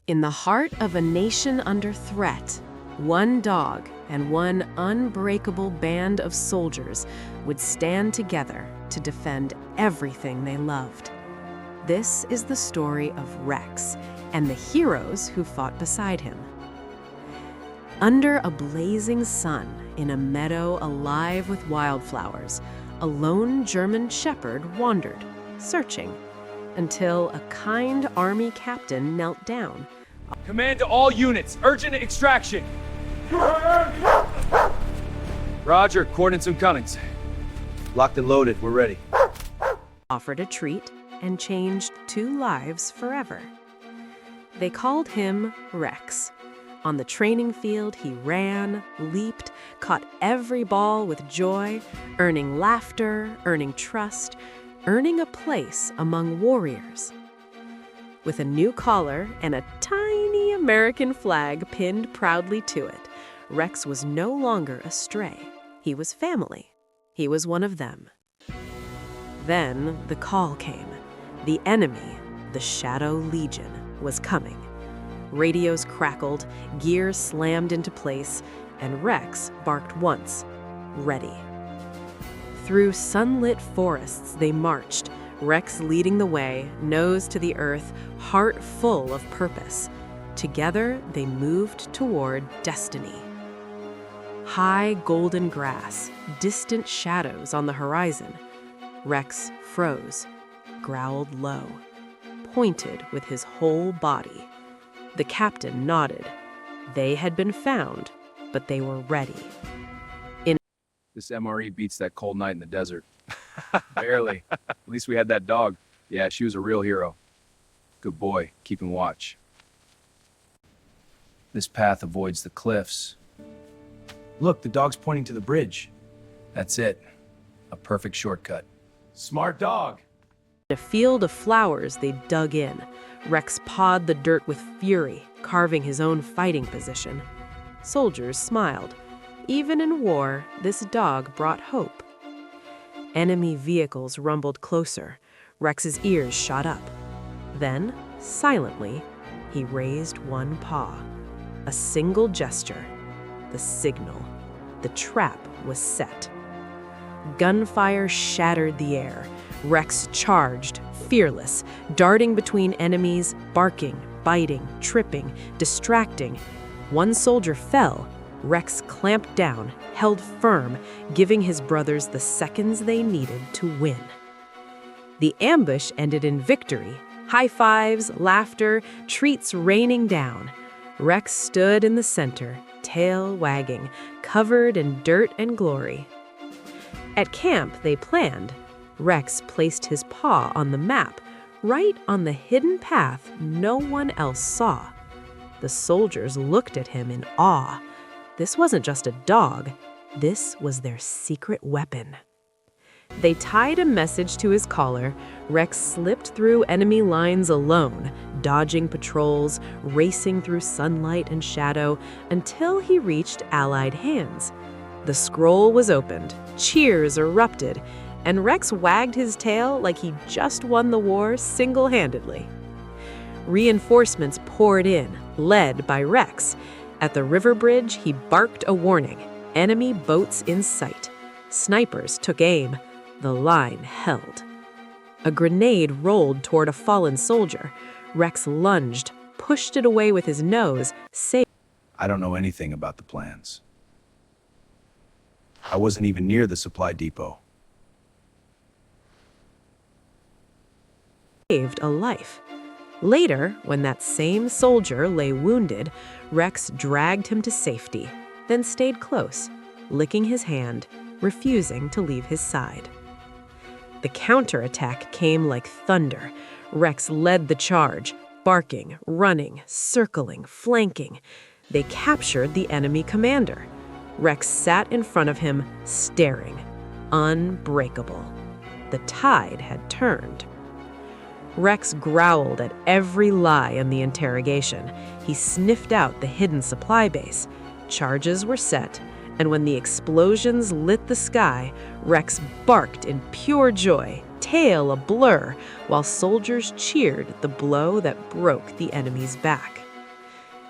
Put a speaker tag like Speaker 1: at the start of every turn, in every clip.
Speaker 1: In the heart of a nation under threat, one dog and one unbreakable band of soldiers would stand together to defend everything they loved. This is the story of Rex and the heroes who fought beside him. Under a blazing sun, in a meadow alive with wildflowers, a lone German shepherd wandered, searching, until a kind army captain knelt down.
Speaker 2: Command to all units, urgent extraction. Roger, coordinates and Cummings.
Speaker 3: Locked and loaded, we're ready.
Speaker 1: Offered a treat and changed 2 lives forever. They called him Rex. On the training field, he ran, leaped, caught every ball with joy, earning laughter, earning trust, earning a place among warriors. With a new collar and a tiny American flag pinned proudly to it, Rex was no longer a stray. He was family. He was one of them. Then the call came. The enemy, the Shadow Legion, was coming. Radios crackled, gear slammed into place, and Rex barked once, ready. Through sunlit forests they marched, Rex leading the way, nose to the earth, heart full of purpose. Together they moved toward destiny. High golden grass, distant shadows on the horizon. Rex froze, growled low, pointed with his whole body. The captain nodded. They had been found, but they were ready.
Speaker 2: This MRE beats that cold night in the desert. Barely. At least we had that dog. Yeah, she was a real hero. Good boy, keeping watch. This path avoids the cliffs.
Speaker 3: Look, the dog's pointing to the bridge.
Speaker 2: That's it. A perfect shortcut.
Speaker 3: Smart dog.
Speaker 1: In a field of flowers, they dug in. Rex pawed the dirt with fury, carving his own fighting position. Soldiers smiled. Even in war, this dog brought hope. Enemy vehicles rumbled closer. Rex's ears shot up. Then, silently, he raised one paw. A single gesture. The signal. The trap was set. Gunfire shattered the air. Rex charged, fearless, darting between enemies, barking, biting, tripping, distracting. One soldier fell. Rex clamped down, held firm, giving his brothers the seconds they needed to win. The ambush ended in victory. High fives, laughter, treats raining down. Rex stood in the center, tail wagging, covered in dirt and glory. At camp, they planned. Rex placed his paw on the map, right on the hidden path no one else saw. The soldiers looked at him in awe. This wasn't just a dog. This was their secret weapon. They tied a message to his collar. Rex slipped through enemy lines alone, dodging patrols, racing through sunlight and shadow, until he reached Allied hands. The scroll was opened, cheers erupted, and Rex wagged his tail like he just won the war single-handedly. Reinforcements poured in, led by Rex. At the river bridge, he barked a warning. Enemy boats in sight. Snipers took aim. The line held. A grenade rolled toward a fallen soldier. Rex lunged, pushed it away with his nose,
Speaker 3: I don't know anything about the plans. I wasn't even near the supply depot.
Speaker 1: saved a life. Later, when that same soldier lay wounded, Rex dragged him to safety, then stayed close, licking his hand, refusing to leave his side. The counterattack came like thunder. Rex led the charge, barking, running, circling, flanking. They captured the enemy commander. Rex sat in front of him, staring, unbreakable. The tide had turned. Rex growled at every lie in the interrogation. He sniffed out the hidden supply base. Charges were set, and when the explosions lit the sky, Rex barked in pure joy, tail a blur, while soldiers cheered the blow that broke the enemy's back.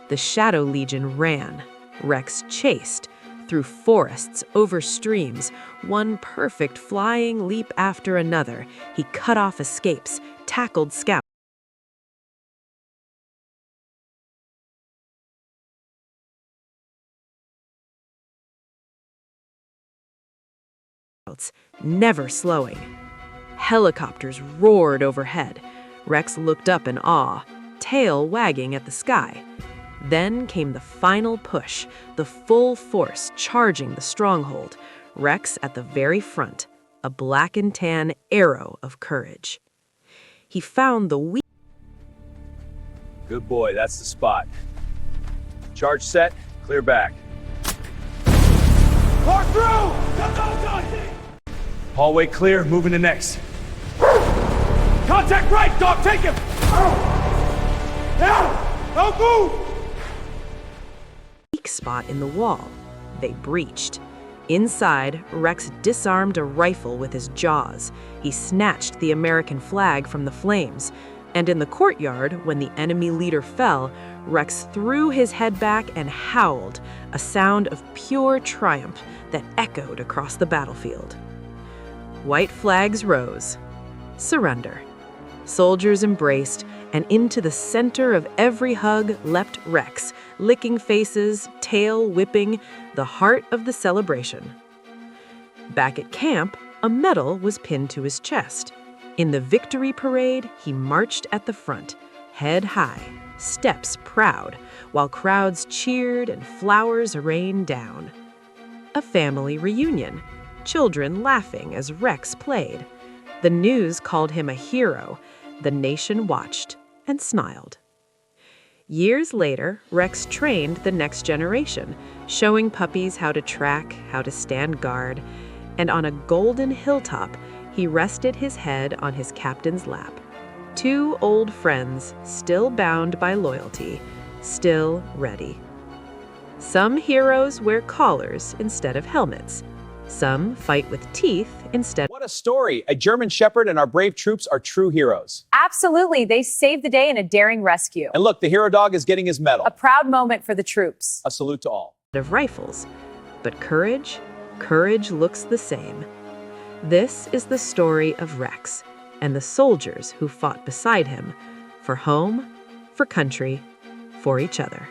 Speaker 1: The Shadow Legion ran. Rex chased. Through forests, over streams, one perfect flying leap after another, he cut off escapes, tackled scouts. Never slowing. Helicopters roared overhead. Rex looked up in awe, tail wagging at the sky. Then came the final push, the full force charging the stronghold. Rex at the very front, a black and tan arrow of courage. He found the weak.
Speaker 2: Good boy, that's the spot. Charge set, clear back.
Speaker 3: Pour through!
Speaker 2: Hallway clear, moving to next.
Speaker 3: Contact right, dog, take him! Now! Don't move!
Speaker 1: Weak spot in the wall. They breached. Inside, Rex disarmed a rifle with his jaws. He snatched the American flag from the flames. And in the courtyard, when the enemy leader fell, Rex threw his head back and howled, a sound of pure triumph that echoed across the battlefield. White flags rose. Surrender. Soldiers embraced, and into the center of every hug leapt Rex, licking faces, tail whipping, the heart of the celebration. Back at camp, a medal was pinned to his chest. In the victory parade, he marched at the front, head high, steps proud, while crowds cheered and flowers rained down. A family reunion, children laughing as Rex played. The news called him a hero. The nation watched and smiled. Years later, Rex trained the next generation, showing puppies how to track, how to stand guard, and on a golden hilltop, he rested his head on his captain's lap. Two old friends, still bound by loyalty, still ready. Some heroes wear collars instead of helmets. Some fight with teeth instead.
Speaker 2: What a story! A German Shepherd and our brave troops are true heroes.
Speaker 4: Absolutely. They saved the day in a daring rescue.
Speaker 2: And look, the hero dog is getting his medal.
Speaker 4: A proud moment for the troops.
Speaker 2: A salute to all.
Speaker 1: Of rifles. But courage looks the same. This is the story of Rex and the soldiers who fought beside him for home, for country, for each other.